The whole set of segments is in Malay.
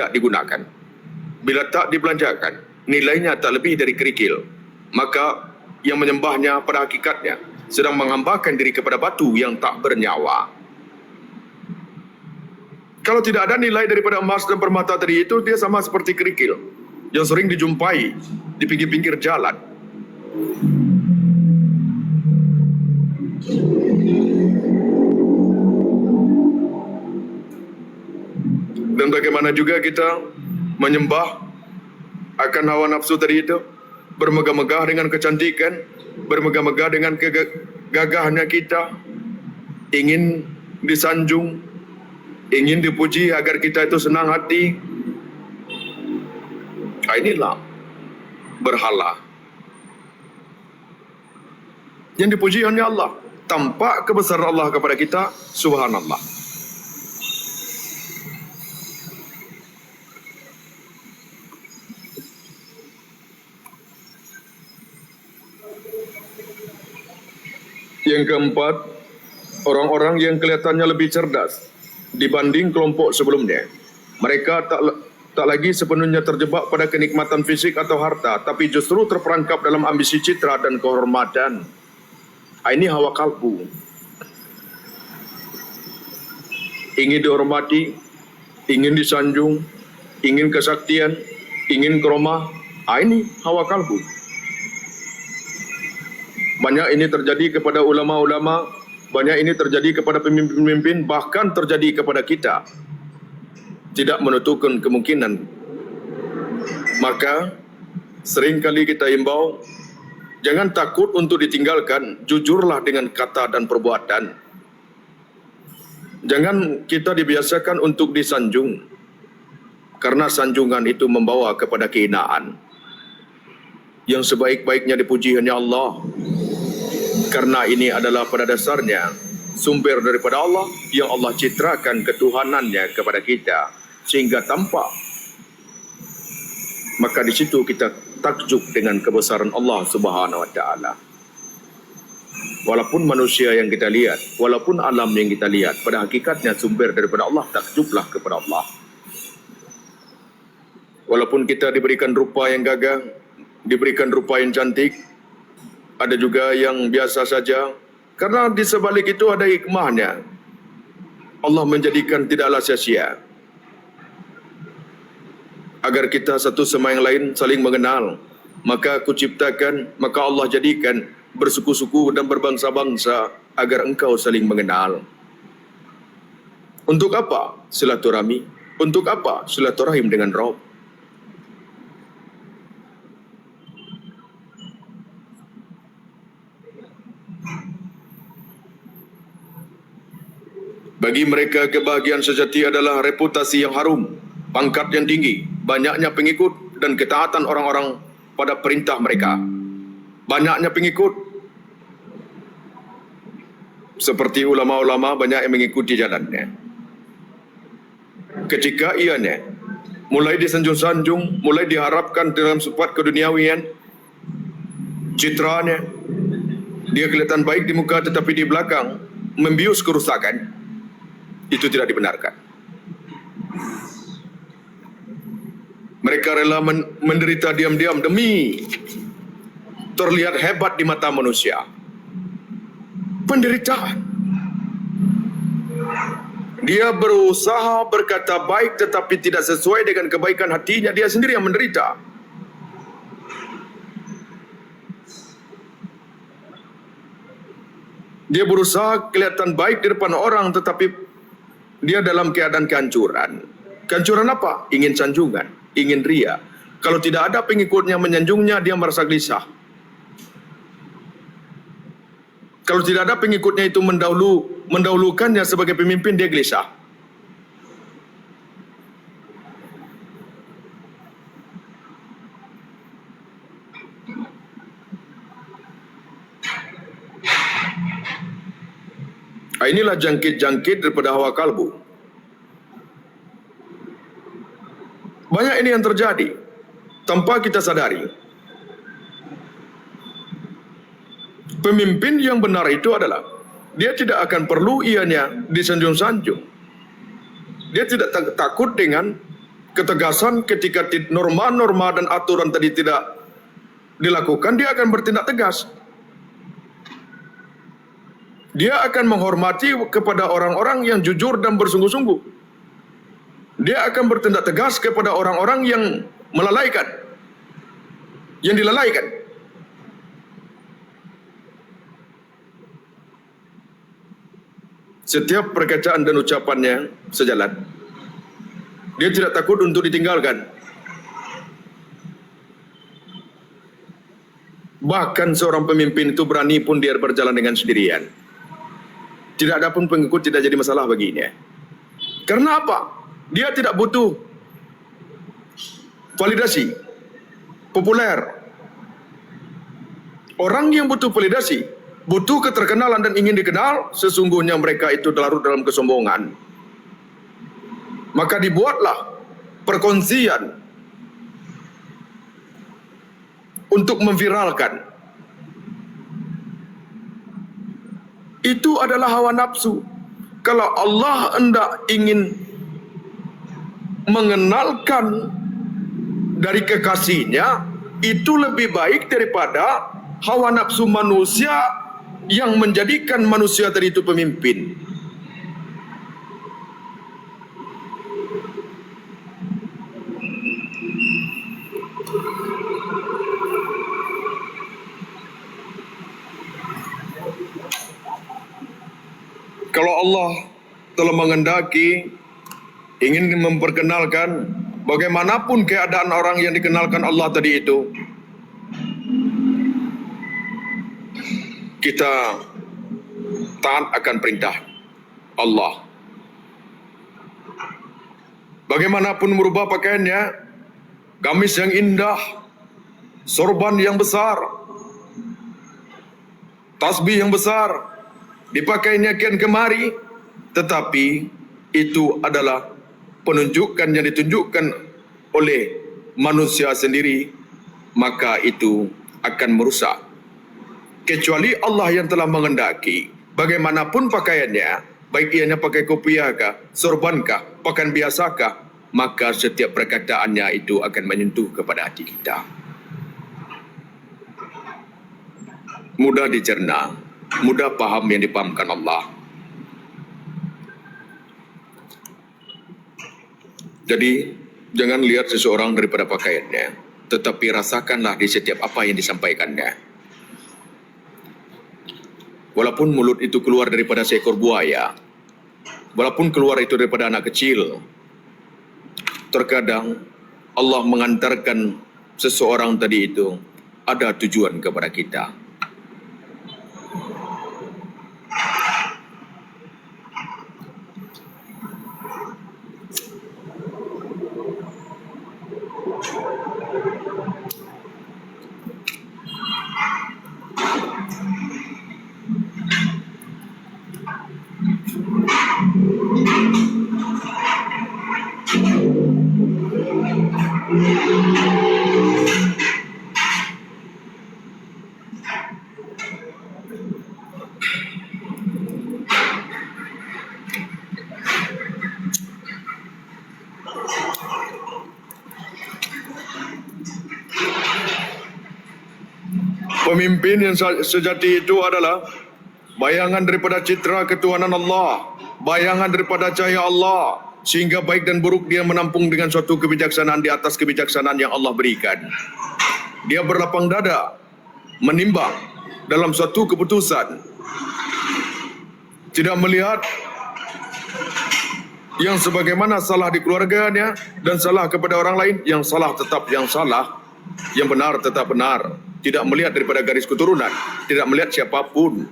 tak digunakan, bila tak dibelanjakan, nilainya tak lebih dari kerikil, maka yang menyembahnya pada hakikatnya sedang menghambakan diri kepada batu yang tak bernyawa. Kalau tidak ada nilai daripada emas dan permata tadi itu, dia sama seperti kerikil yang sering dijumpai di pinggir-pinggir jalan. Dan bagaimana juga kita menyembah akan hawa nafsu tadi itu, bermegah-megah dengan kecantikan, bermegah-megah dengan kegagahnya kita, ingin disanjung, ingin dipuji agar kita itu senang hati. Inilah berhala. Yang dipuji hanya Allah. Tampak kebesaran Allah kepada kita, subhanallah. Yang keempat, orang-orang yang kelihatannya lebih cerdas dibanding kelompok sebelumnya. Mereka tak lagi sepenuhnya terjebak pada kenikmatan fisik atau harta, tapi justru terperangkap dalam ambisi citra dan kehormatan. Ini hawa kalbu. Ingin dihormati, ingin disanjung, ingin kesaktian, ingin keromah. Ini hawa kalbu. Banyak ini terjadi kepada ulama-ulama, banyak ini terjadi kepada pemimpin-pemimpin, bahkan terjadi kepada kita. Tidak menutupkan kemungkinan. Maka, seringkali kita imbau, jangan takut untuk ditinggalkan, jujurlah dengan kata dan perbuatan. Jangan kita dibiasakan untuk disanjung, karena sanjungan itu membawa kepada kehinaan. Yang sebaik-baiknya dipuji hanya Allah, karena ini adalah pada dasarnya sumber daripada Allah yang Allah citrakan ketuhanannya kepada kita sehingga tampak. Maka di situ kita takjub dengan kebesaran Allah Subhanahu wa taala. Walaupun manusia yang kita lihat, walaupun alam yang kita lihat, pada hakikatnya sumber daripada Allah, takjublah kepada Allah. Walaupun kita diberikan rupa yang gagah, diberikan rupa yang cantik, ada juga yang biasa saja, karena di sebalik itu ada hikmahnya. Allah menjadikan tidaklah sia-sia, agar kita satu sama yang lain saling mengenal. Maka aku ciptakan, maka Allah jadikan bersuku-suku dan berbangsa-bangsa agar engkau saling mengenal. Untuk apa silaturahmi? Untuk apa silaturahim dengan Rabb? Bagi mereka kebahagiaan sejati adalah reputasi yang harum, pangkat yang tinggi, banyaknya pengikut dan ketaatan orang-orang pada perintah mereka. Banyaknya pengikut, seperti ulama-ulama banyak yang mengikuti jalannya. Ketika ianya mulai disanjung-sanjung, mulai diharapkan dalam sifat keduniawian, citranya, dia kelihatan baik di muka tetapi di belakang membius kerusakan. Itu tidak dibenarkan. Mereka rela menderita diam-diam demi terlihat hebat di mata manusia. Penderitaan. Dia berusaha berkata baik tetapi tidak sesuai dengan kebaikan hatinya, dia sendiri yang menderita. Dia berusaha kelihatan baik di depan orang tetapi dia dalam keadaan kehancuran. Kehancuran apa? Ingin sanjungan, ingin ria. Kalau tidak ada pengikutnya menyanjungnya, dia merasa gelisah. Kalau tidak ada pengikutnya itu mendahulukannya sebagai pemimpin, dia gelisah. Inilah jangkit-jangkit daripada hawa kalbu. Banyak ini yang terjadi tanpa kita sadari. Pemimpin yang benar itu adalah dia tidak akan perlu ianya disanjung-sanjung. Dia tidak takut dengan ketegasan ketika norma-norma dan aturan tadi tidak dilakukan, dia akan bertindak tegas. Dia akan menghormati kepada orang-orang yang jujur dan bersungguh-sungguh. Dia akan bertindak tegas kepada orang-orang yang melalaikan, yang dilalaikan. Setiap perkataan dan ucapannya sejalan. Dia tidak takut untuk ditinggalkan. Bahkan seorang pemimpin itu berani pun dia berjalan dengan sendirian. Tidak ada pun pengikut, tidak jadi masalah baginya. Karena apa? Dia tidak butuh validasi populer. Orang yang butuh validasi, butuh keterkenalan dan ingin dikenal, sesungguhnya mereka itu larut dalam kesombongan. Maka dibuatlah perkongsian untuk memviralkan. Itu adalah hawa nafsu. Kalau Allah hendak ingin mengenalkan dari kekasihnya, itu lebih baik daripada hawa nafsu manusia yang menjadikan manusia tadi itu pemimpin. Kalau Allah telah menghendaki ingin memperkenalkan bagaimanapun keadaan orang yang dikenalkan Allah tadi itu, kita taat akan perintah Allah. Bagaimanapun merubah pakaiannya, gamis yang indah, sorban yang besar, tasbih yang besar, dipakainya kian kemari, tetapi itu adalah penunjukan yang ditunjukkan oleh manusia sendiri, maka itu akan merusak. Kecuali Allah yang telah menghendaki, bagaimanapun pakaiannya, baik ianya pakai kopiahkah, sorbankah, pakaian biasakah, maka setiap perkataannya itu akan menyentuh kepada hati kita. Mudah dicerna, mudah paham yang dipahamkan Allah. Jadi, jangan lihat seseorang daripada pakaiannya, tetapi rasakanlah di setiap apa yang disampaikannya. Walaupun mulut itu keluar daripada seekor buaya, walaupun keluar itu daripada anak kecil, terkadang Allah mengantarkan seseorang tadi itu ada tujuan kepada kita. Pemimpin yang sejati itu adalah bayangan daripada citra ketuhanan Allah, bayangan daripada cahaya Allah, sehingga baik dan buruk dia menampung dengan suatu kebijaksanaan di atas kebijaksanaan yang Allah berikan. Dia berlapang dada, menimbang dalam suatu keputusan, tidak melihat yang sebagaimana salah di keluarganya dan salah kepada orang lain, yang salah tetap yang salah, yang benar tetap benar. Tidak melihat daripada garis keturunan, tidak melihat siapapun.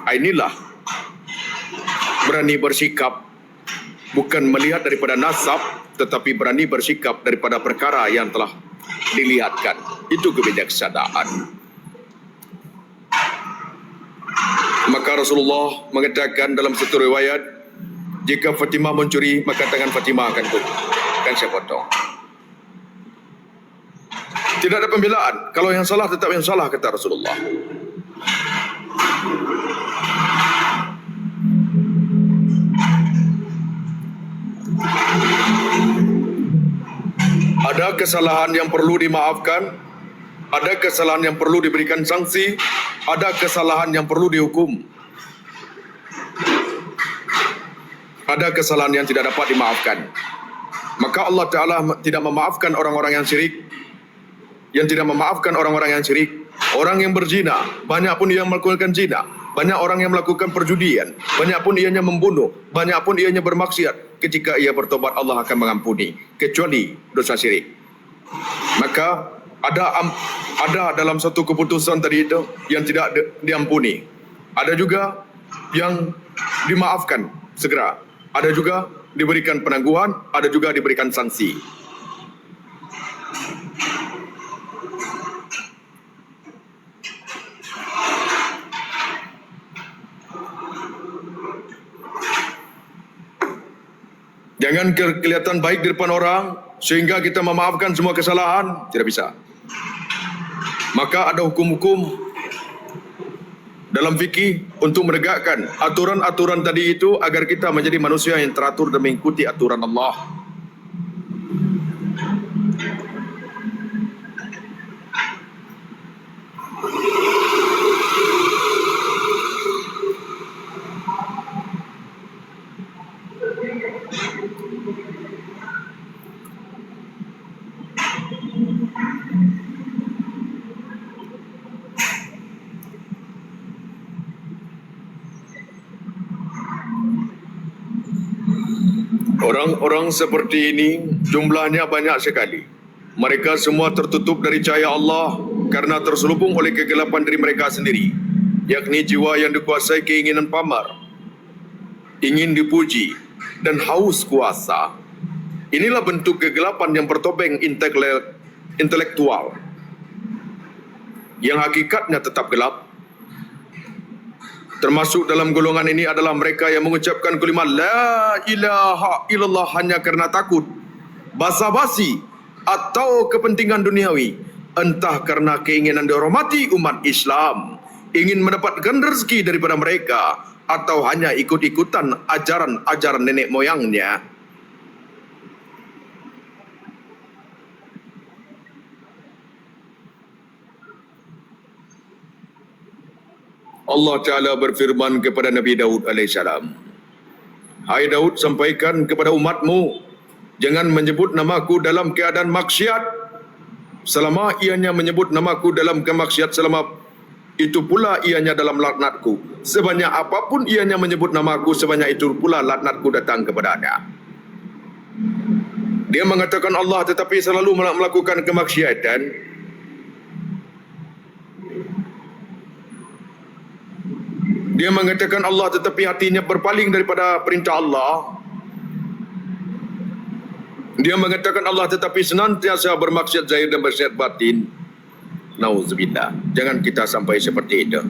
Inilah berani bersikap, bukan melihat daripada nasab, tetapi berani bersikap daripada perkara yang telah dilihatkan. Itu kebijaksanaan. Maka Rasulullah mengatakan dalam satu riwayat, jika Fatimah mencuri, maka tangan Fatimah akan saya potong. Tidak ada pembelaan. Kalau yang salah tetap yang salah, kata Rasulullah. Ada kesalahan yang perlu dimaafkan, ada kesalahan yang perlu diberikan sanksi, ada kesalahan yang perlu dihukum. Ada kesalahan yang tidak dapat dimaafkan. Maka Allah Ta'ala tidak memaafkan orang-orang yang syirik. Yang tidak memaafkan orang-orang yang syirik. Orang yang berzina, banyak pun ia melakukan zina. Banyak orang yang melakukan perjudian. Banyak pun ianya membunuh. Banyak pun ianya bermaksiat. Ketika ia bertobat, Allah akan mengampuni. Kecuali dosa syirik. Maka ada dalam satu keputusan tadi itu yang tidak diampuni. Ada juga yang dimaafkan segera. Ada juga diberikan penangguhan, ada juga diberikan sanksi. Jangan kelihatan baik di depan orang sehingga kita memaafkan semua kesalahan. Tidak bisa. Maka ada hukum-hukum dalam fikih untuk menegakkan aturan-aturan tadi itu agar kita menjadi manusia yang teratur dan mengikuti aturan Allah. Orang-orang seperti ini jumlahnya banyak sekali. Mereka semua tertutup dari cahaya Allah karena terselubung oleh kegelapan diri mereka sendiri, yakni jiwa yang dikuasai keinginan pamar, ingin dipuji, dan haus kuasa. Inilah bentuk kegelapan yang bertopeng intelektual, yang hakikatnya tetap gelap. Termasuk dalam golongan ini adalah mereka yang mengucapkan kalimat La ilaha illallah hanya kerana takut, basa-basi, atau kepentingan duniawi. Entah kerana keinginan dihormati umat Islam, ingin mendapatkan rezeki daripada mereka, atau hanya ikut-ikutan ajaran-ajaran nenek moyangnya. Allah Ta'ala berfirman kepada Nabi Daud AS, Hai Daud, sampaikan kepada umatmu, jangan menyebut namaku dalam keadaan maksiat. Selama ianya menyebut namaku dalam kemaksiat, selama itu pula ianya dalam laknatku. Sebanyak apapun ianya menyebut namaku, sebanyak itu pula laknatku datang kepadanya. Dia mengatakan Allah tetapi selalu melakukan kemaksiatan. Dia mengatakan Allah tetapi hatinya berpaling daripada perintah Allah. Dia mengatakan Allah tetapi senantiasa bermaksiat zahir dan bermaksiat batin. Nauzubillah. Jangan kita sampai seperti itu.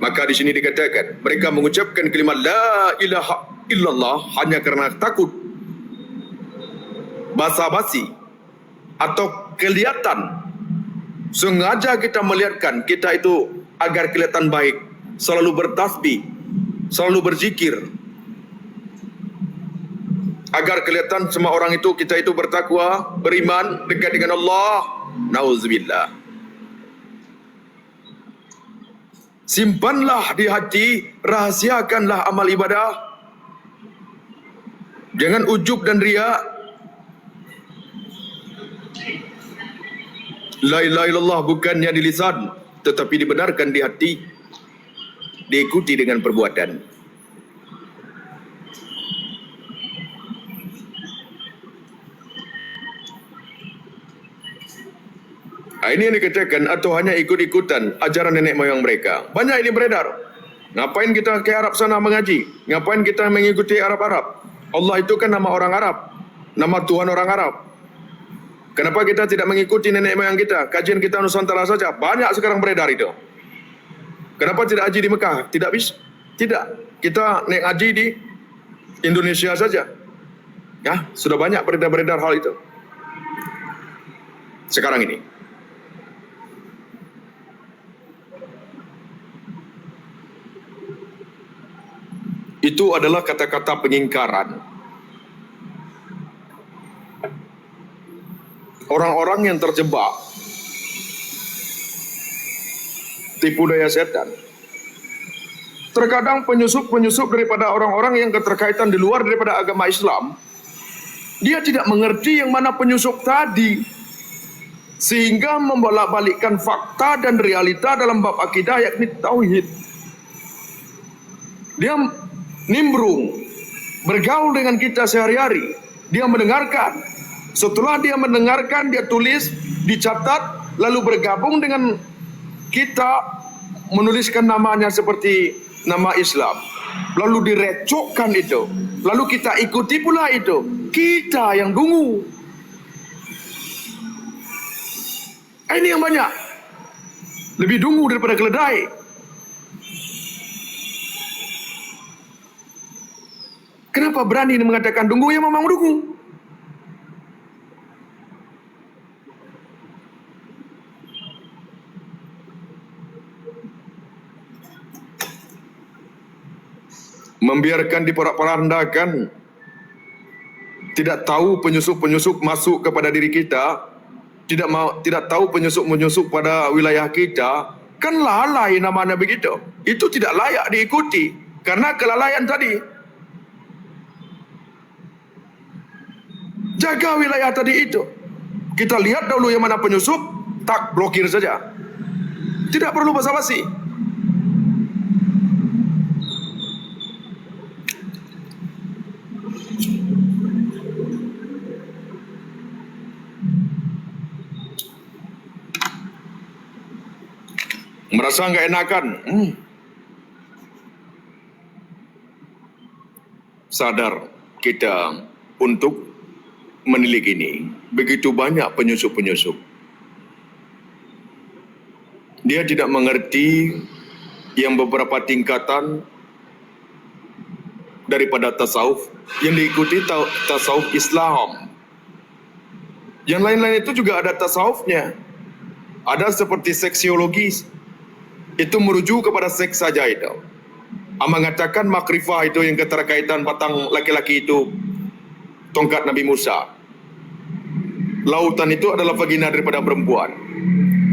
Maka di sini dikatakan mereka mengucapkan kalimat La ilaha illallah hanya kerana takut, basa-basi, atau kelihatan. Sengaja kita melihatkan kita itu agar kelihatan baik, selalu bertasbih, selalu berzikir, agar kelihatan semua orang itu kita itu bertakwa, beriman, dekat dengan Allah. Nauzubillah. Simpanlah di hati, rahasiakanlah amal ibadah. Jangan ujub dan riak. La ilaha illallah bukannya di lisan, tetapi dibenarkan di hati, diikuti dengan perbuatan. Ini yang dikatakan atau hanya ikut-ikutan ajaran nenek moyang mereka. Banyak ini beredar. Ngapain kita ke Arab sana mengaji? Ngapain kita mengikuti Arab-Arab? Allah itu kan nama orang Arab, nama Tuhan orang Arab. Kenapa kita tidak mengikuti nenek moyang kita? Kajian kita Nusantara saja. Banyak sekarang beredar itu. Kenapa tidak haji di Mekah? Tidak bisa. Tidak. Kita naik haji di Indonesia saja. Ya, sudah banyak beredar-beredar hal itu. Sekarang ini. Itu adalah kata-kata pengingkaran. orang-orang yang terjebak tipu daya setan. Terkadang penyusup-penyusup daripada orang-orang yang keterkaitan di luar daripada agama Islam, dia tidak mengerti yang mana penyusup tadi, sehingga membolak-balikkan fakta dan realita dalam bab akidah, yakni tauhid. Dia nimbrung, bergaul dengan kita sehari-hari. Dia mendengarkan. Setelah dia mendengarkan, dia tulis, dicatat, lalu bergabung dengan kita, menuliskan namanya seperti nama Islam. Lalu direcokkan itu. Lalu kita ikuti pula itu. Kita yang dungu. Ini yang banyak. Lebih dungu daripada keledai. Kenapa berani mengatakan dungu? Ya memang dungu. Membiarkan diporak-porandakan, tidak tahu penyusup-penyusup masuk kepada diri kita, tidak tahu penyusup-penyusup pada wilayah kita, kan lalai namanya begitu. Itu tidak layak diikuti karena kelalaian tadi. Jaga wilayah tadi itu. Kita lihat dahulu yang mana penyusup, tak blokir saja. Tidak perlu basa-basi. Merasa nggak enakan? Sadar kita untuk menilik ini. Begitu banyak penyusup-penyusup. Dia tidak mengerti yang beberapa tingkatan daripada tasawuf yang diikuti tasawuf Islam. Yang lain-lain itu juga ada tasawufnya. Ada seperti seksiologis. Itu merujuk kepada seks saja itu. Mengatakan makrifah itu yang keterkaitan batang laki-laki itu tongkat Nabi Musa. Lautan itu adalah vagina daripada perempuan.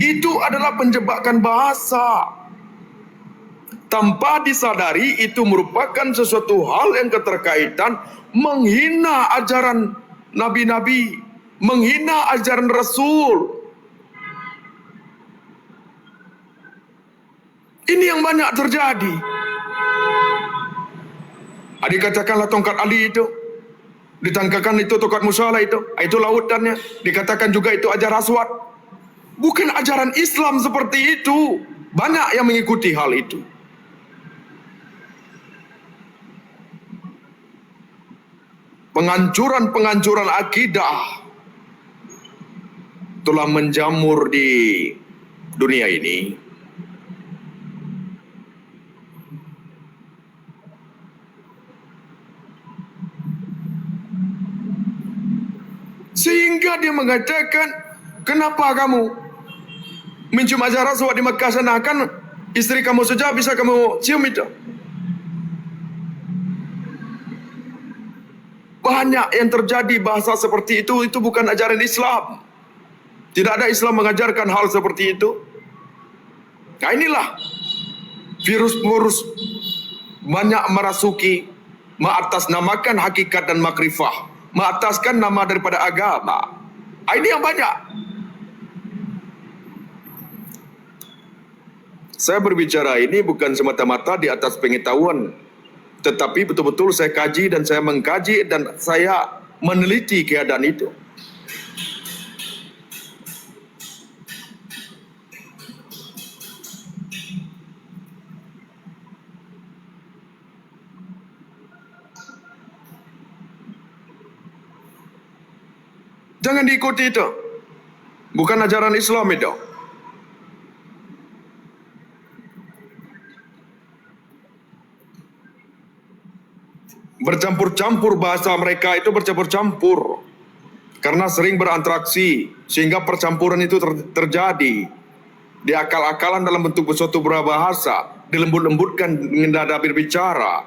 Itu adalah penjebakan bahasa. Tanpa disadari itu merupakan sesuatu hal yang keterkaitan menghina ajaran nabi-nabi, menghina ajaran Rasul. Ini yang banyak terjadi. Dikatakanlah tongkat Ali itu, ditangkakan itu tongkat Musa lah itu lautannya. Dikatakan juga itu ajar aswad. Bukan ajaran Islam seperti itu. Banyak yang mengikuti hal itu. Penghancuran akidah telah menjamur di dunia ini. Sehingga dia mengatakan, kenapa kamu mencium ajar aswad di Mekah sana? Kan istri kamu saja bisa kamu cium itu. Banyak yang terjadi bahasa seperti itu bukan ajaran Islam. Tidak ada Islam mengajarkan hal seperti itu. Nah inilah virus banyak merasuki, mengatasnamakan hakikat dan makrifah, mengataskan nama daripada agama. Ini yang banyak. Saya berbicara ini bukan semata-mata di atas pengetahuan, tetapi betul-betul saya kaji dan saya mengkaji dan saya meneliti keadaan itu. Jangan diikuti itu. Bukan ajaran Islam itu. Bercampur-campur bahasa mereka itu bercampur-campur. Karena sering berinteraksi. Sehingga percampuran itu terjadi. Diakal-akalan dalam bentuk suatu bahasa. Dilembut-lembutkan dengan nada berbicara.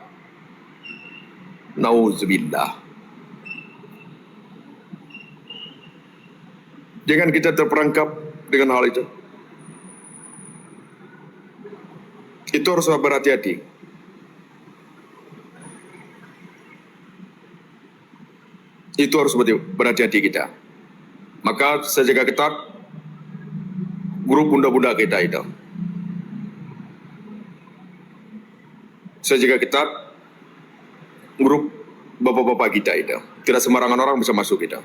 Nauzubillah. Jangan kita terperangkap dengan hal itu. Itu harus berhati-hati. Itu harus berhati-hati kita. Maka saya jaga ketat grup bunda-bunda kita itu. Saya jaga ketat grup bapak-bapak kita itu. Tidak sembarangan orang bisa masuk kita.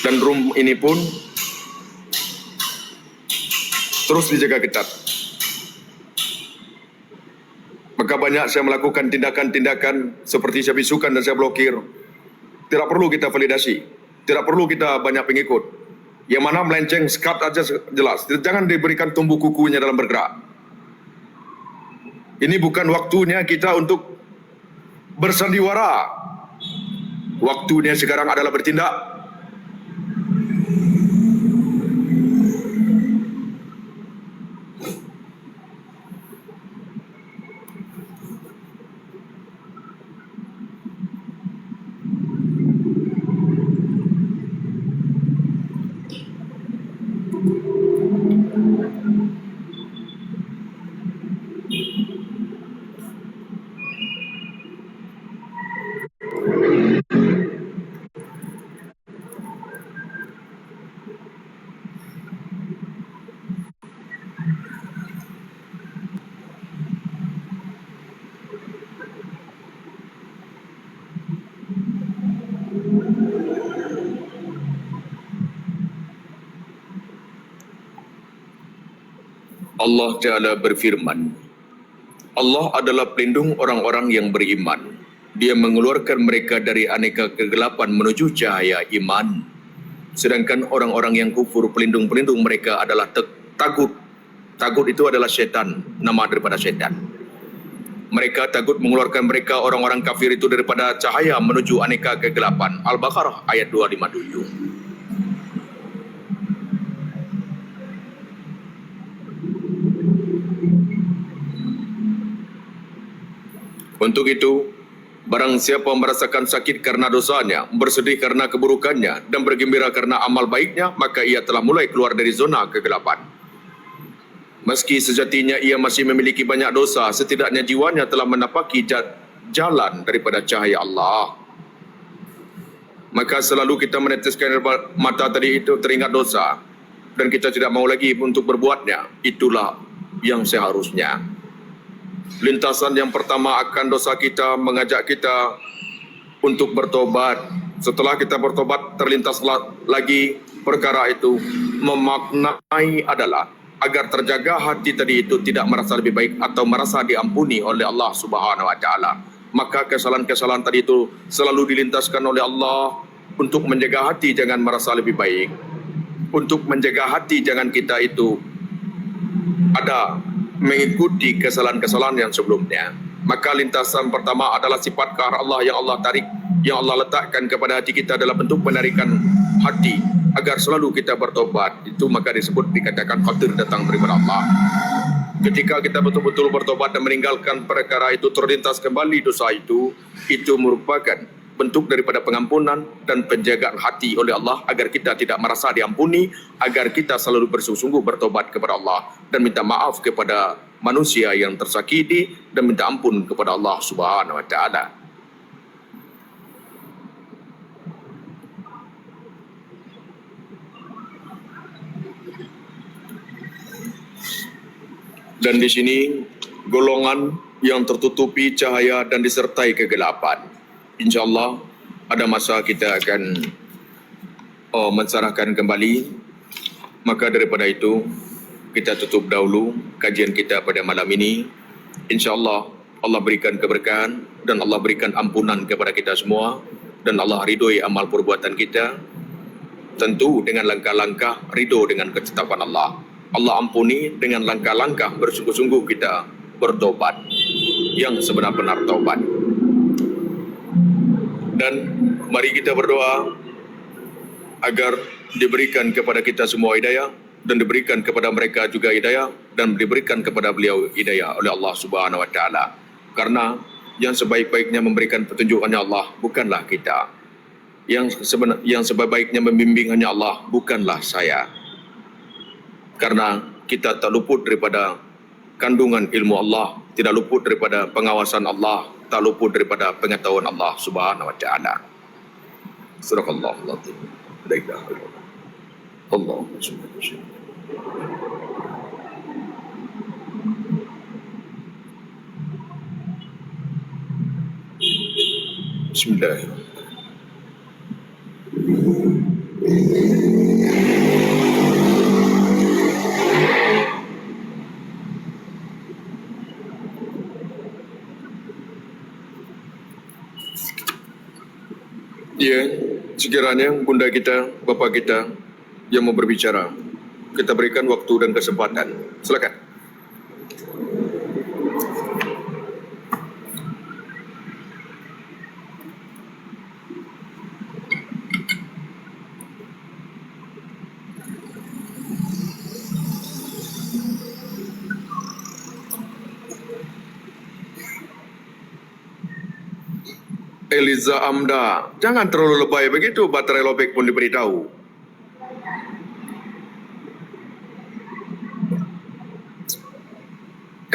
Dan room ini pun terus dijaga ketat. Maka banyak saya melakukan tindakan-tindakan seperti saya bisukan dan saya blokir. Tidak perlu kita validasi. Tidak perlu kita banyak pengikut. Yang mana melenceng, skat aja jelas. Jangan diberikan tumbuh kukunya dalam bergerak. Ini bukan waktunya kita untuk bersandiwara. Waktunya sekarang adalah bertindak. Allah Ta'ala berfirman, Allah adalah pelindung orang-orang yang beriman. Dia mengeluarkan mereka dari aneka kegelapan menuju cahaya iman. Sedangkan orang-orang yang kufur, pelindung-pelindung mereka adalah tagut. Tagut itu adalah syaitan, nama daripada syaitan. Mereka takut mengeluarkan mereka orang-orang kafir itu daripada cahaya menuju aneka kegelapan. Al-Baqarah ayat 257. Untuk itu, barang siapa merasakan sakit karena dosanya, bersedih karena keburukannya, dan bergembira karena amal baiknya, maka ia telah mulai keluar dari zona kegelapan. Meski sejatinya ia masih memiliki banyak dosa, setidaknya jiwanya telah menapaki jalan daripada cahaya Allah. Maka selalu kita meneteskan mata tadi itu teringat dosa, dan kita tidak mau lagi untuk berbuatnya. Itulah yang seharusnya. Lintasan yang pertama akan dosa kita mengajak kita untuk bertobat. Setelah kita bertobat, terlintas lagi perkara itu. Memaknai adalah agar terjaga hati tadi itu tidak merasa lebih baik atau merasa diampuni oleh Allah Subhanahu Wa Taala. Maka kesalahan-kesalahan tadi itu selalu dilintaskan oleh Allah untuk menjaga hati jangan merasa lebih baik. Untuk menjaga hati jangan kita itu ada mengikuti kesalahan-kesalahan yang sebelumnya. Maka lintasan pertama adalah sifat ke arah Allah yang Allah tarik, yang Allah letakkan kepada hati kita dalam bentuk penarikan hati agar selalu kita bertobat. Itu maka disebut dikatakan khatir datang daripada Allah. Ketika kita betul-betul bertobat dan meninggalkan perkara itu, terlintas kembali dosa itu merupakan bentuk daripada pengampunan dan penjagaan hati oleh Allah agar kita tidak merasa diampuni, agar kita selalu bersungguh-sungguh bertobat kepada Allah dan minta maaf kepada manusia yang tersakiti dan minta ampun kepada Allah Subhanahu Wa Taala. Dan di sini golongan yang tertutupi cahaya dan disertai kegelapan. InsyaAllah ada masa kita akan mensarahkan kembali. Maka daripada itu kita tutup dahulu kajian kita pada malam ini. InsyaAllah Allah berikan keberkahan dan Allah berikan ampunan kepada kita semua. Dan Allah ridhoi amal perbuatan kita. Tentu dengan langkah-langkah ridho dengan ketetapan Allah. Allah ampuni dengan langkah-langkah bersungguh-sungguh kita bertobat yang sebenar-benar taubat. Dan mari kita berdoa agar diberikan kepada kita semua hidayah dan diberikan kepada mereka juga hidayah dan diberikan kepada beliau hidayah oleh Allah Subhanahu wa taala. Karena yang sebaik-baiknya memberikan petunjuk hanya Allah, bukanlah kita. Yang sebaik-baiknya membimbing hanya Allah, bukanlah saya. Karena kita tak luput daripada kandungan ilmu Allah, tidak luput daripada pengawasan Allah, tak luput daripada pengetahuan Allah Subhanahu wa taala. Subhanallahul azim. La ilaha illallah. Allahumma shalli ala sayyidina. Bismillahirrahmanirrahim. Ya, sekiranya bunda kita, bapa kita yang mau berbicara, kita berikan waktu dan kesempatan. Silakan. Eliza Amda, jangan terlalu lebay begitu, baterai lobek pun diberitahu.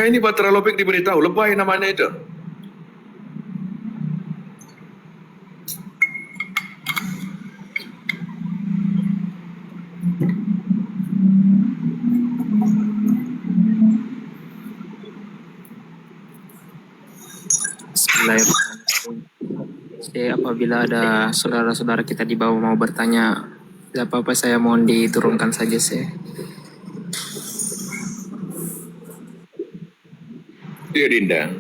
Ini baterai lobek diberitahu, lebay namanya itu. Bismillahirrahmanirrahim. Apabila ada saudara-saudara kita di bawah mau bertanya, tidak apa-apa, saya mohon diturunkan saja saya. Ya Dinda,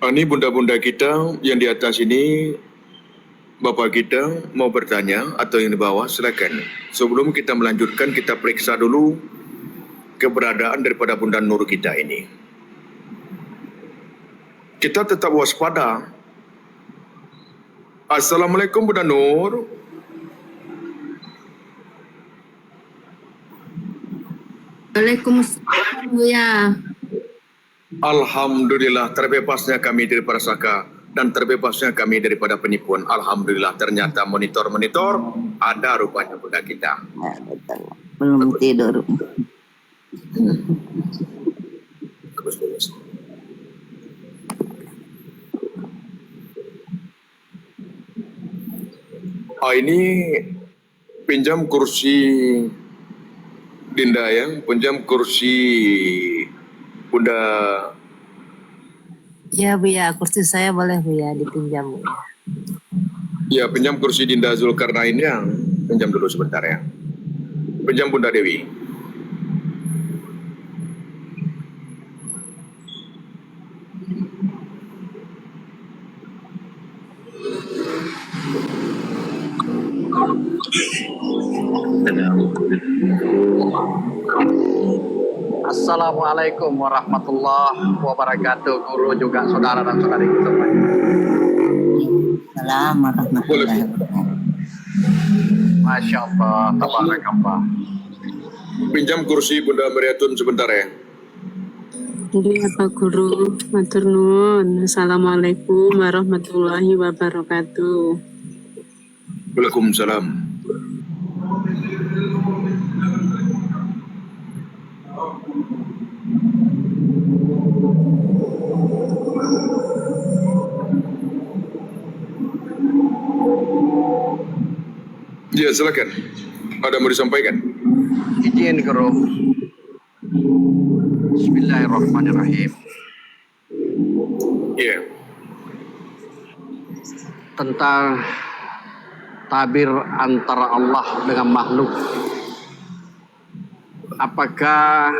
ini bunda-bunda kita yang di atas ini, bapak kita mau bertanya atau yang di bawah, silakan. Sebelum kita melanjutkan, kita periksa dulu keberadaan daripada bunda Nur kita ini. Kita tetap waspada. Assalamualaikum Bunda Nur. Waalaikumsalam Buya. Alhamdulillah, terbebasnya kami daripada saka dan terbebasnya kami daripada penipuan. Alhamdulillah, ternyata monitor-monitor ada rupanya bunda kita. Belum tidur. Bagus. Ini pinjam kursi Dinda ya, pinjam kursi Bunda. Ya Buya, kursi saya boleh Buya dipinjam Buya. Ya, pinjam kursi Dinda Zulkarnain ya, pinjam dulu sebentar ya. Pinjam Bunda Dewi. Assalamualaikum warahmatullahi wabarakatuh, guru juga saudara dan saudari kita. Assalamualaikum warahmatullahi wabarakatuh. Masya Allah, tabarakallah. Pinjam kursi Bunda Mariatun sebentar ya. Iya Pak Guru, matur nuwun. Assalamualaikum warahmatullahi wabarakatuh. Waalaikumsalam. Ya, silakan. Ada mau disampaikan? Izin guru. Bismillahirrahmanirrahim. Ya. Tentang tabir antara Allah dengan makhluk. Apakah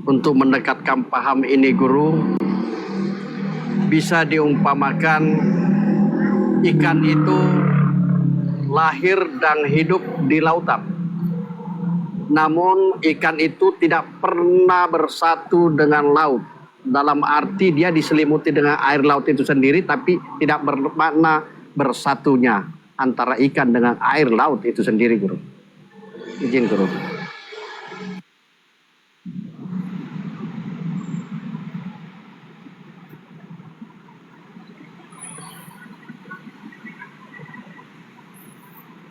untuk mendekatkan paham ini guru bisa diumpamakan ikan itu lahir dan hidup di lautan, namun ikan itu tidak pernah bersatu dengan laut, dalam arti dia diselimuti dengan air laut itu sendiri, tapi tidak bermakna bersatunya antara ikan dengan air laut itu sendiri guru. Izin guru.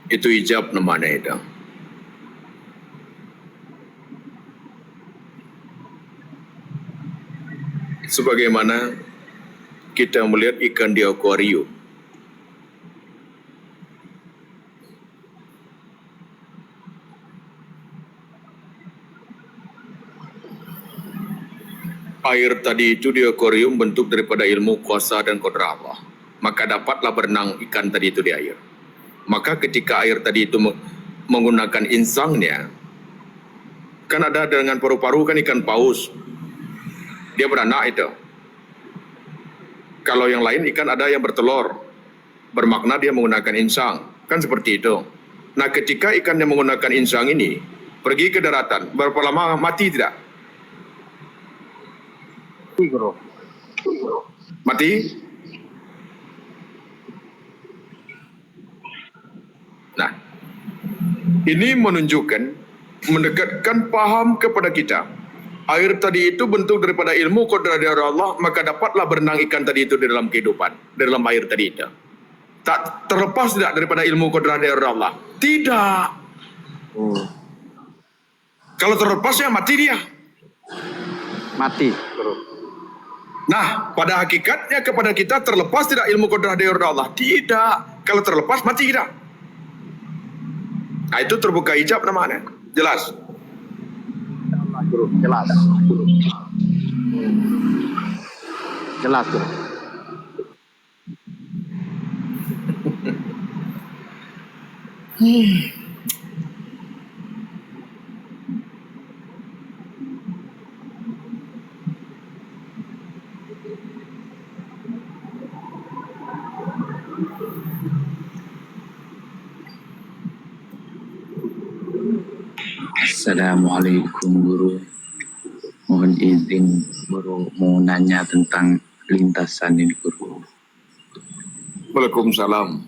Itu ijab namanya itu. Sebagaimana kita melihat ikan di akuarium. Air tadi itu di akuarium bentuk daripada ilmu kuasa dan kodrat Allah. Maka dapatlah berenang ikan tadi itu di air. Maka ketika air tadi itu menggunakan insangnya, kan ada dengan paru-paru kan ikan paus. Dia beranak itu. Kalau yang lain ikan ada yang bertelur. Bermakna dia menggunakan insang. Kan seperti itu. Nah ketika ikan yang menggunakan insang ini pergi ke daratan, berapa lama mati tidak? Guru. Mati? Nah, ini menunjukkan, mendekatkan paham kepada kita. Air tadi itu bentuk daripada ilmu kodrat dari Allah, maka dapatlah berenang ikan tadi itu di dalam kehidupan, di dalam air tadi itu. Tak terlepas tidak daripada ilmu kodrat dari Allah? Tidak. Kalau terlepas ya mati dia. Mati, guru. Nah, pada hakikatnya kepada kita terlepas tidak ilmu kodrat dari Allah? Tidak. Kalau terlepas mati kita. Nah, itu terbuka hijab namanya. Jelas? Guru, jelas. Jelas, guru. Assalamualaikum guru. Mohon izin guru mau nanya tentang lintasan ini guru. Waalaikumsalam.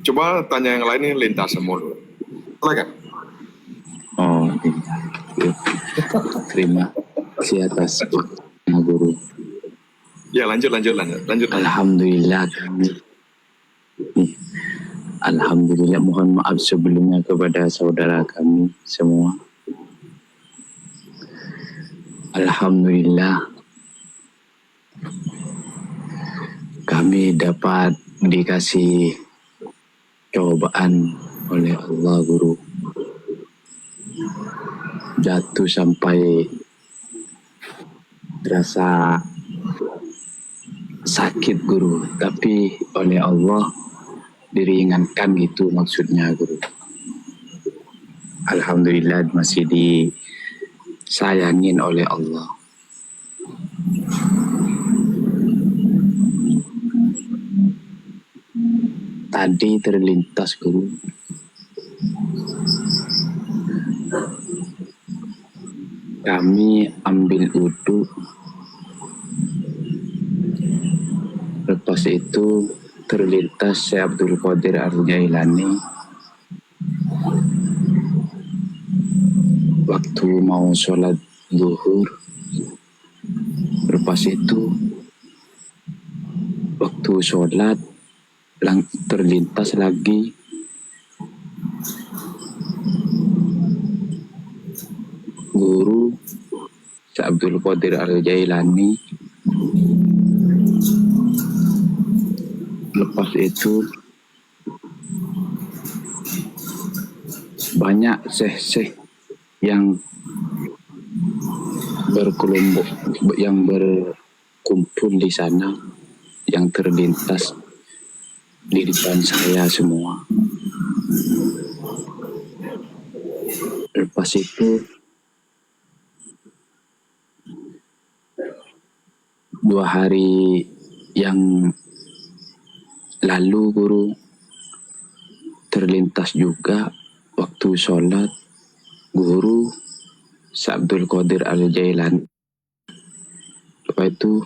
Coba tanya yang lain ini lintasan mulu. Silakan. Oh iya. Terima kasih atas waktunya guru. Ya lanjut. Alhamdulillah kami. Alhamdulillah, mohon maaf sebelumnya kepada saudara kami semua. Alhamdulillah kami dapat dikasih cobaan oleh Allah guru. Jatuh sampai terasa sakit guru, tapi oleh Allah diringankan gitu maksudnya guru. Alhamdulillah masih disayangin oleh Allah. Tadi terlintas guru, kami ambil wudhu, lepas itu terlintas Syekh Abdul Qadir Ar-Jailani waktu mau sholat zuhur. Lepas itu waktu sholat terlintas lagi guru Syekh Abdul Qadir Ar-Jailani. Lepas itu banyak syekh-syekh yang berkumpul di sana, yang terlintas di depan saya semua. Lepas itu 2 hari yang lalu guru terlintas juga waktu sholat guru Syekh Abdul Qadir Al-Jailani. Lepas itu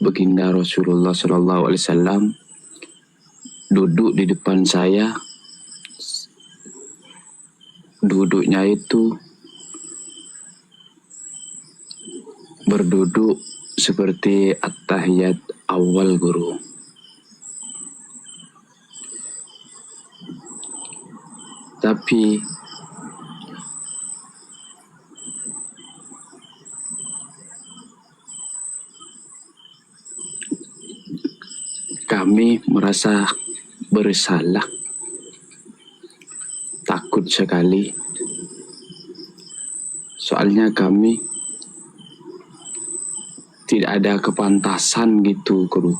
baginda Rasulullah SAW duduk di depan saya. duduknya itu berduduk seperti at-tahiyat awal guru. Tapi kami merasa bersalah, takut sekali. Soalnya kami tidak ada kepantasan gitu guru.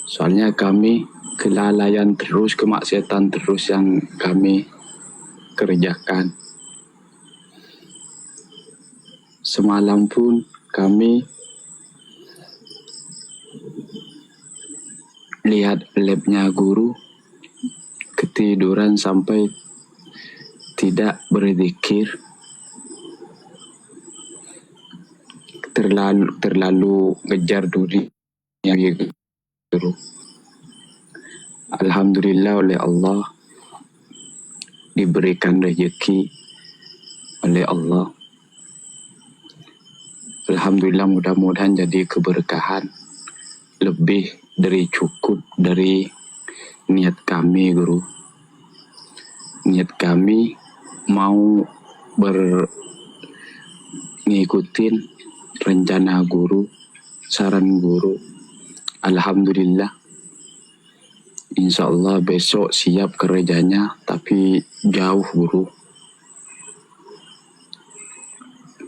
Soalnya kami kelalaian terus, kemaksiatan terus yang kami kerjakan. Semalam pun kami lihat labnya guru ketiduran sampai tidak berzikir, terlalu ngejar dunia guru. Alhamdulillah oleh Allah diberikan rezeki oleh Allah. Alhamdulillah, mudah-mudahan jadi keberkahan lebih dari cukup dari niat kami guru. Niat kami mau ngikutin rencana guru, saran guru. Alhamdulillah. Insya Allah besok siap kerjanya, tapi jauh guru.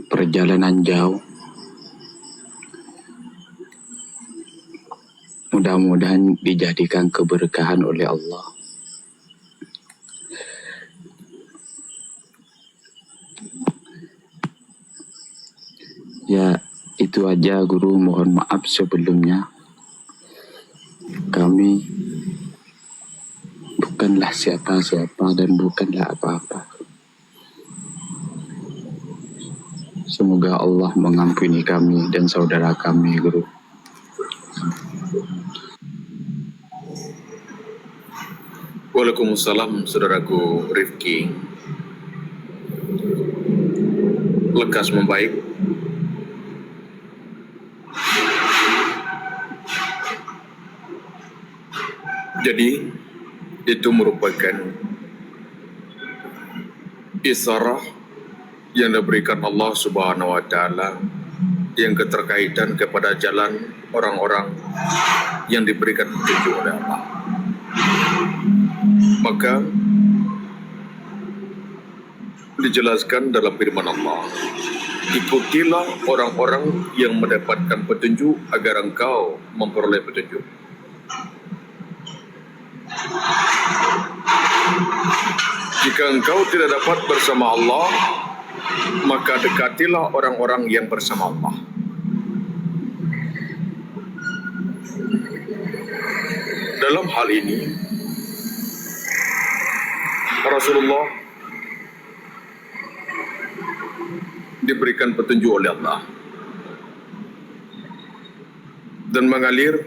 Perjalanan jauh. Mudah-mudahan dijadikan keberkahan oleh Allah. Ya, itu aja guru. Mohon maaf sebelumnya. Kami bukanlah siapa-siapa dan bukanlah apa-apa. Semoga Allah mengampuni kami dan saudara kami, guru. Waalaikumsalam, saudaraku Rifki. Lekas membaik. Jadi, itu merupakan isyarat yang diberikan Allah Subhanahu wa Ta'ala yang keterkaitan kepada jalan orang-orang yang diberikan petunjuk oleh Allah. Maka dijelaskan dalam firman Allah, ikutilah orang-orang yang mendapatkan petunjuk agar engkau memperoleh petunjuk. Jika engkau tidak dapat bersama Allah, maka dekatilah orang-orang yang bersama Allah. Dalam hal ini, Rasulullah diberikan petunjuk oleh Allah dan mengalir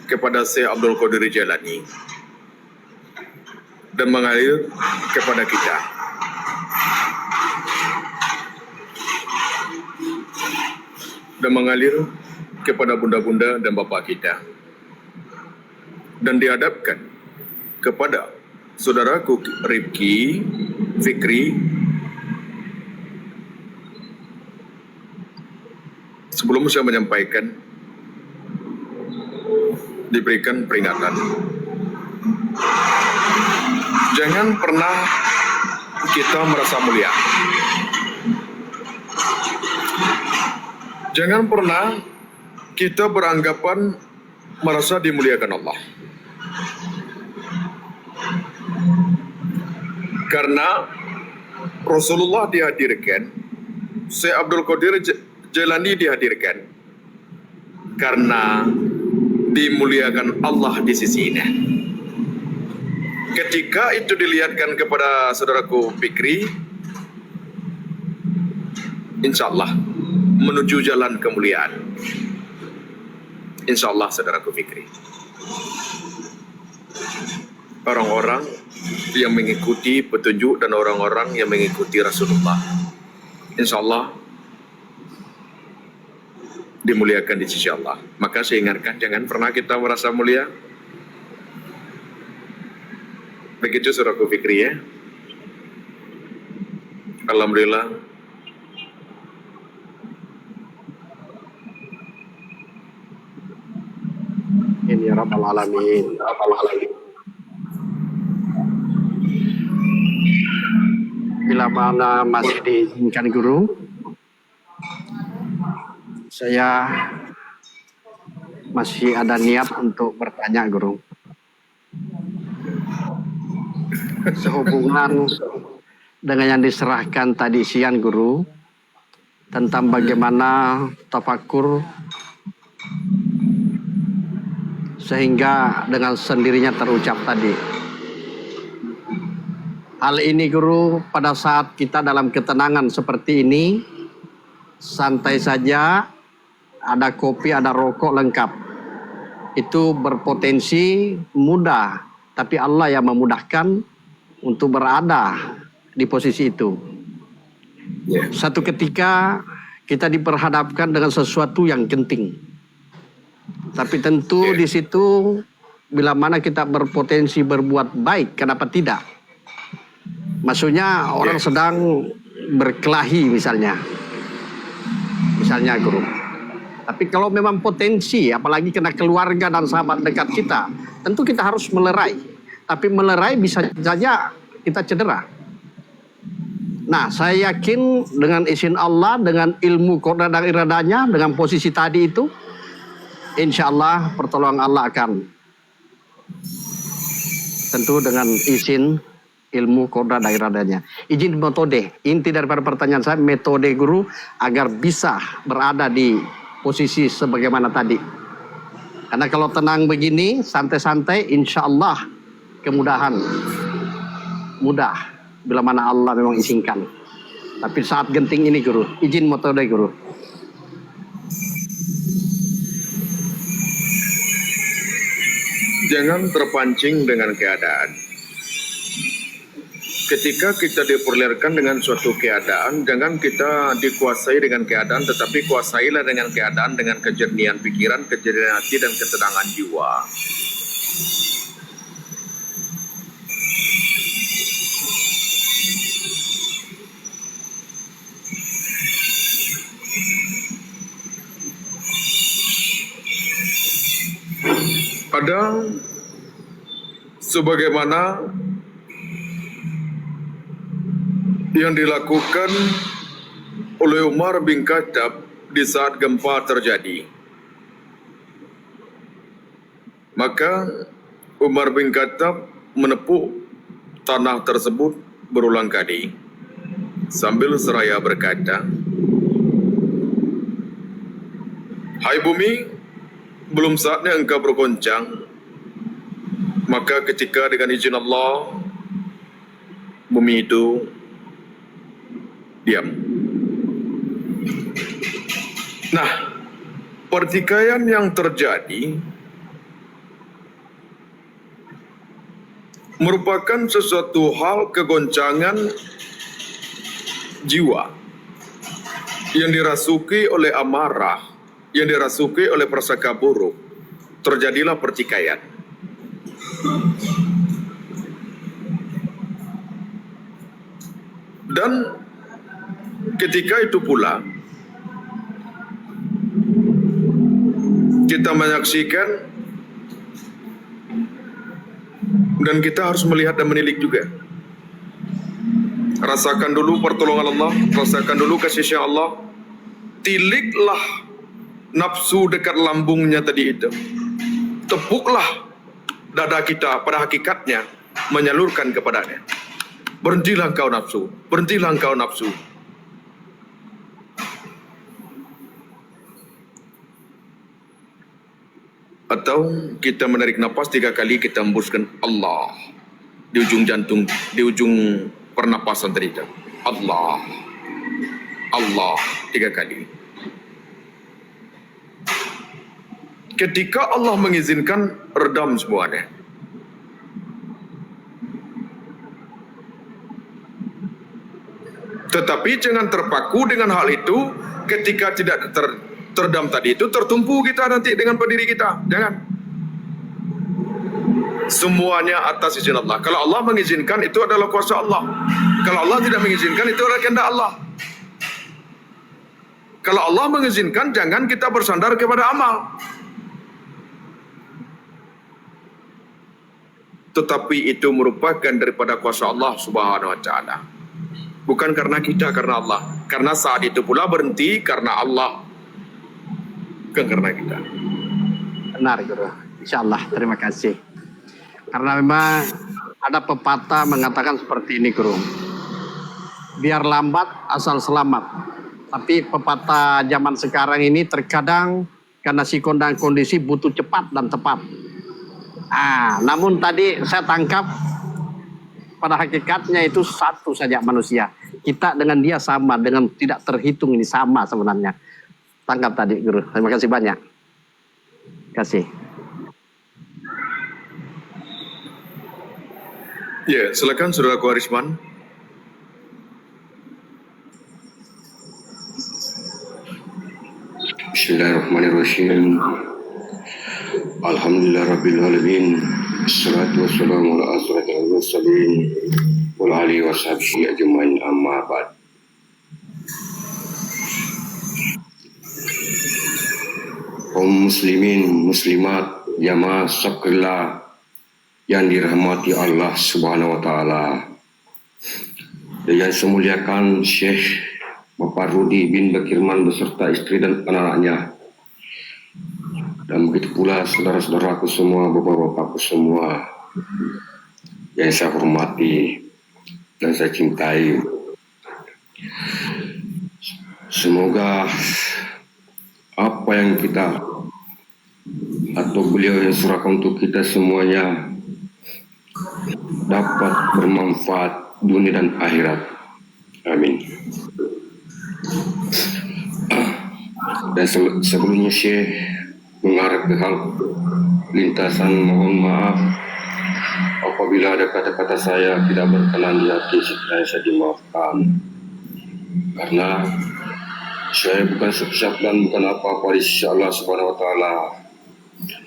kepada Syekh Abdul Qadir Jailani dan mengalir kepada kita. Dan mengalir kepada bunda-bunda dan bapa kita. Dan dihadapkan kepada saudaraku Rifki, Fikri. Sebelum saya menyampaikan, diberikan peringatan. Jangan pernah kita merasa mulia. Jangan pernah kita beranggapan merasa dimuliakan Allah. Karena Rasulullah dihadirkan, Syekh Abdul Qadir Jailani dihadirkan karena dimuliakan Allah di sisinya. Ketika itu dilihatkan kepada saudaraku Fikri, insya Allah menuju jalan kemuliaan. Insya Allah saudaraku Fikri. Orang-orang yang mengikuti petunjuk dan orang-orang yang mengikuti Rasulullah. InsyaAllah dimuliakan di sisi Allah. Maka saya ingatkan, jangan pernah kita merasa mulia. Begitu Saudaraku Fikri ya. Alhamdulillah. Ini ya Rabbal Alamin. Bila mana masih diizinkan guru, saya masih ada niat untuk bertanya guru. Sehubungan dengan yang diserahkan tadi siang guru, tentang bagaimana tafakur sehingga dengan sendirinya terucap tadi. Hal ini guru, pada saat kita dalam ketenangan seperti ini, santai saja, ada kopi, ada rokok lengkap. Itu berpotensi mudah, tapi Allah yang memudahkan untuk berada di posisi itu. Satu ketika kita diperhadapkan dengan sesuatu yang genting. Tapi tentu di situ bila mana kita berpotensi berbuat baik, kenapa tidak? Maksudnya orang sedang berkelahi misalnya guru. Tapi kalau memang potensi, apalagi kena keluarga dan sahabat dekat kita, tentu kita harus melerai. Tapi melerai bisa saja kita cedera. Nah, saya yakin dengan izin Allah, dengan ilmu qada dan iradanya, dengan posisi tadi itu, insya Allah pertolongan Allah akan, tentu dengan izin ilmu qada dan iradanya. Izin metode, inti daripada pertanyaan saya, metode guru agar bisa berada di posisi sebagaimana tadi. Karena kalau tenang begini, santai-santai, insya Allah kemudahan, mudah bila mana Allah memang izinkan. Tapi saat genting ini guru, izin metode guru. Jangan terpancing dengan keadaan. Ketika kita diperlihatkan dengan suatu keadaan, jangan kita dikuasai dengan keadaan, tetapi kuasailah dengan keadaan dengan kejernihan pikiran, kejernihan hati, dan ketenangan jiwa. Ada sebagaimana yang dilakukan oleh Umar bin Khattab di saat gempa terjadi. Maka Umar bin Khattab menepuk tanah tersebut berulang kali sambil seraya berkata, "Hai bumi, belum saatnya engkau bergoncang." Maka ketika dengan izin Allah, bumi itu diam. Nah, pertikaian yang terjadi merupakan sesuatu hal kegoncangan jiwa yang dirasuki oleh amarah, yang dirasuki oleh prasangka buruk. Terjadilah pertikaian. Dan ketika itu pula kita menyaksikan dan kita harus melihat dan menilik juga. Rasakan dulu pertolongan Allah, rasakan dulu kasih sayang Allah. Tiliklah nafsu dekat lambungnya tadi itu. Tepuklah dada kita pada hakikatnya menyalurkan kepadanya. Berhentilah engkau nafsu, berhentilah engkau nafsu. Atau kita menarik nafas 3 kali, kita hembuskan Allah di ujung jantung, di ujung pernapasan tadi itu. Allah, Allah 3 kali. Ketika Allah mengizinkan, redam semuanya. Tetapi jangan terpaku dengan hal itu. Ketika tidak terdam tadi itu, tertumpu kita nanti dengan pendiri kita. Jangan. Semuanya atas izin Allah. Kalau Allah mengizinkan, itu adalah kuasa Allah. Kalau Allah tidak mengizinkan, itu adalah kehendak Allah. Kalau Allah mengizinkan, jangan kita bersandar kepada amal. Tetapi itu merupakan daripada kuasa Allah Subhanahu wa Ta'ala. Bukan karena kita, karena Allah. Karena saat itu pula berhenti karena Allah, bukan karena kita. Benar, Guru. Insyaallah, terima kasih. Karena memang ada pepatah mengatakan seperti ini, Guru. Biar lambat asal selamat. Tapi pepatah zaman sekarang ini terkadang karena sikon dan kondisi butuh cepat dan tepat. Namun tadi saya tangkap pada hakikatnya itu satu saja manusia. Kita dengan dia sama, dengan tidak terhitung ini sama sebenarnya. Tangkap tadi, Guru. Terima kasih banyak. Terima kasih. Ya, silakan Saudara Arisman. Bismillahirrahmanirrahim. Alhamdulillah Rabbil Alamin. Assalatu wassalamu ala asratil mursalin wa alihi wa sahbihi ajmain, amma ba'd. Kaum muslimin, muslimat, jamaah sekalian yang dirahmati Allah Subhanahu wa Ta'ala, dan yang saya muliakan Syekh Bapak Rudi bin Bakirman beserta istri dan anak-anaknya, dan begitu pula saudara-saudaraku semua, bapak-bapakku semua yang saya hormati dan saya cintai. Semoga apa yang kita atau beliau yang surahkan untuk kita semuanya dapat bermanfaat dunia dan akhirat. Amin. Dan sebelumnya Syekh mengarah ke hal lintasan, mohon maaf apabila ada kata-kata saya tidak berkenan di hati, saya dimaafkan. Karena saya bukan siapa dan bukan apa-apa di sisi Allah Subhanahu wa Ta'ala.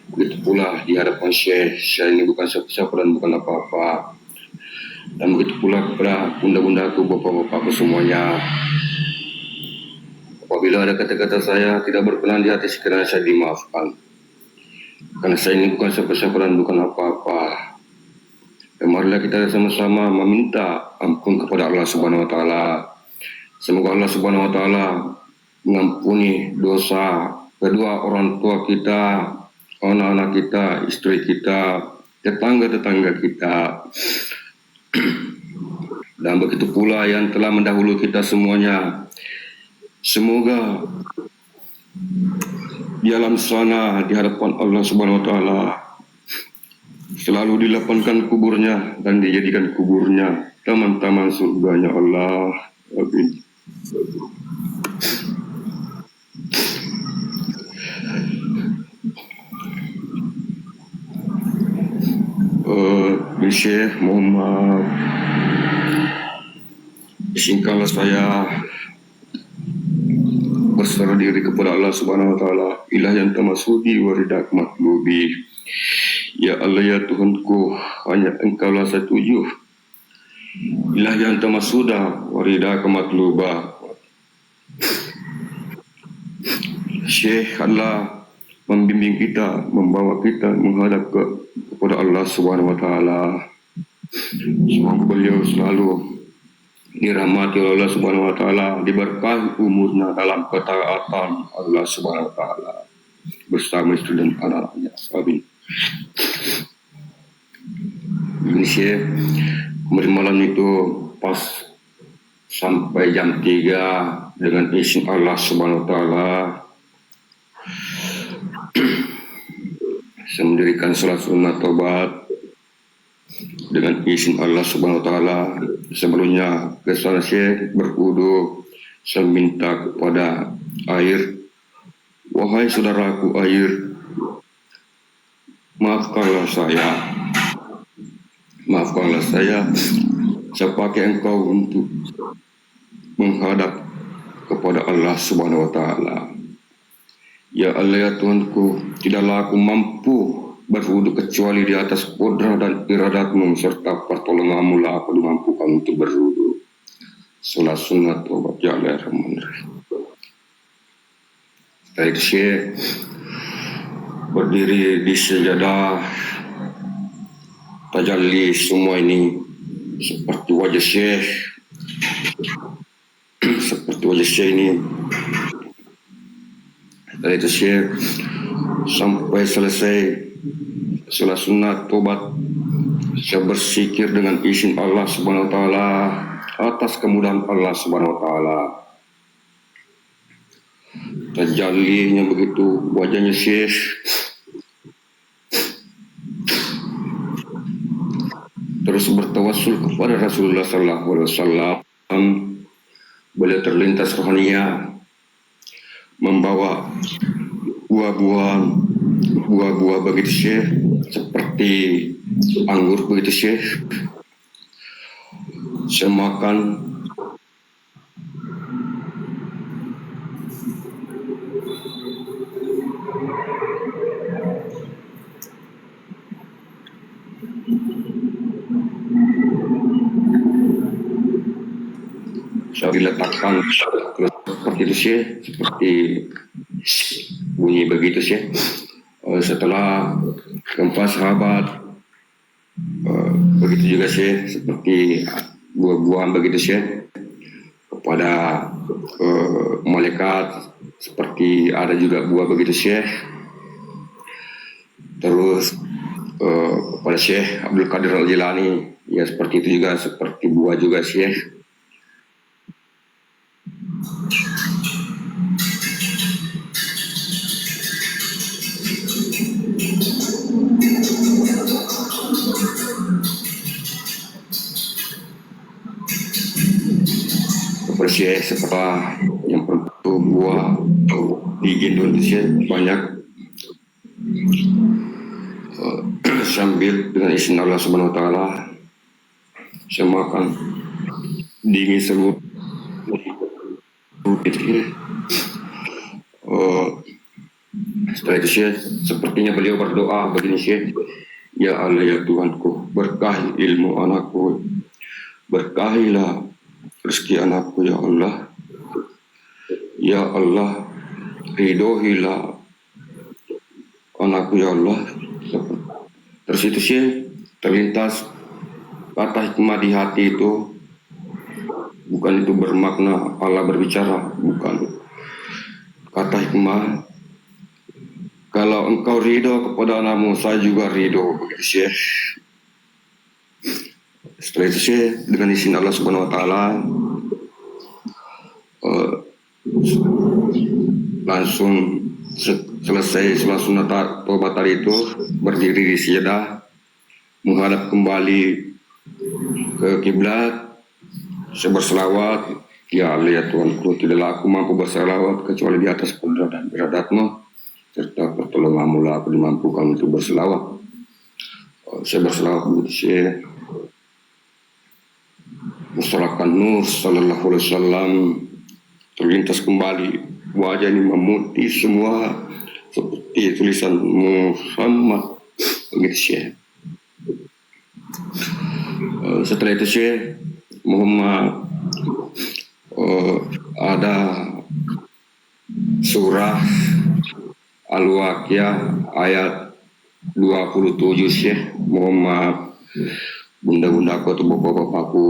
Begitu pula di hadapan Syekh, saya ini bukan siapa dan bukan apa-apa. Dan begitu pula kepada bunda-bundaku, bapak-bapakku semuanya. Apabila ada kata-kata saya tidak berkenan di hati, sekiranya saya dimaafkan. Karena saya ini bukan siapa-siapa dan bukan apa-apa. Dan marilah kita sama-sama meminta ampun kepada Allah Subhanahu wa Ta'ala. Semoga Allah Subhanahu wa Ta'ala mengampuni dosa kedua orang tua kita, anak-anak kita, istri kita, tetangga-tetangga kita. Dan begitu pula yang telah mendahului kita semuanya. Semoga di alam sana di hadapan Allah Subhanahu wa Ta'ala selalu dilapangkan kuburnya dan dijadikan kuburnya taman-taman surganya Allah. Amin. Syekh, mohon maaf, izinkanlah saya berserah diri kepada Allah Subhanahu wa Ta'ala. Ilah yang tamasudi waridak matlubi. Ya Allah, ya Tuhanku, hanya Engkaulah saya tuju. Ilah yang tamasuda waridak matluba. Syekh, Allah membimbing kita, membawa kita menghadap kepada Allah Subhanahu wa Ta'ala. Semoga beliau selalu dirahmati oleh Allah Subhanahu wa Ta'ala, diberkahi umurnya dalam ketaatan Allah Subhanahu wa Ta'ala bersama istri dan anak-anaknya. Amin. Ini Syekh, kemarin malam itu pas sampai jam 3 dengan izin Allah Subhanahu wa Ta'ala saya mendirikan salat sunat taubat dengan izin Allah Subhanahu wa Ta'ala. Sebelumnya kesana Syekh berwudu, saya minta kepada air, wahai saudaraku air, maafkanlah saya pakai engkau untuk menghadap kepada Allah Subhanahu wa taala. Ya Allah ya Tuhanku, tidaklah aku mampu berwudu kecuali di atas kodrat dan iradat-Mu serta pertolongan-Mu lah aku dimampukan untuk berwudu. Salat sunat taubat ya Allah Rahman Rahim. Setelah itu Syekh berdiri di sejadah, tajalli semua ini seperti wajah Syekh, seperti wajah Syekh ini. Setelah itu Syekh sampai selesai salat sunat taubat, saya berzikir dengan izin Allah Subhanahu wa taala atas kemudahan Allah Subhanahu wa taala. Tajallinya begitu wajahnya Syekh terus bertawassul kepada Rasulullah sallallahu alaihi wasallam. Beliau terlintas rohania membawa buah-buah begitu Syekh, seperti anggur begitu Syekh. Saya makan saya diletakkan seperti itu Syekh, seperti bunyi begitu Syekh. Setelah keempat sahabat begitu juga Syekh, seperti buah-buahan begitu Syekh, kepada malaikat seperti ada juga buah begitu Syekh. Terus kepada Syekh Abdul Qadir Al-Jilani ya seperti itu juga, seperti buah juga Syekh. Syekh setelah yang perlu buah di Indonesia banyak, sambil dengan izin Allah Subhanahu wa taala saya makan dingin seluruh setelah itu Syekh sepertinya beliau berdoa begini Syekh, ya Allah ya Tuhanku, berkahi ilmu anakku, berkahilah rezeki anakku ya Allah. Ya Allah, ridhoilah anakku ya Allah. Terus itu sih terlintas kata hikmah di hati itu, bukan itu bermakna Allah berbicara, bukan. Kata hikmah, kalau engkau ridho kepada anakmu, saya juga ridho begitu Syekh. Setelah itu sih dengan izin Allah Subhanahu wa taala langsung selesai salat sunat taubat tadi itu berdiri di sejadah menghadap kembali ke kiblat. Saya berselawat, ya Allah ya Tuhanku, tidaklah aku mampu berselawat kecuali di atas kudrat dan iradat-Mu serta pertolongan-Mu lah aku dimampukan untuk berselawat. Saya berselawat begitu Syekh. Masyarakat Nur sallallahu alaihi wasallam terlintas kembali, wajah ini memutih semua seperti tulisan Muhammad begitu Syekh. Setelah itu Syekh Muhammad ada surah Al-Waqiah ayat 27 Syekh Muhammad, bunda-bundaku atau bapak-bapakku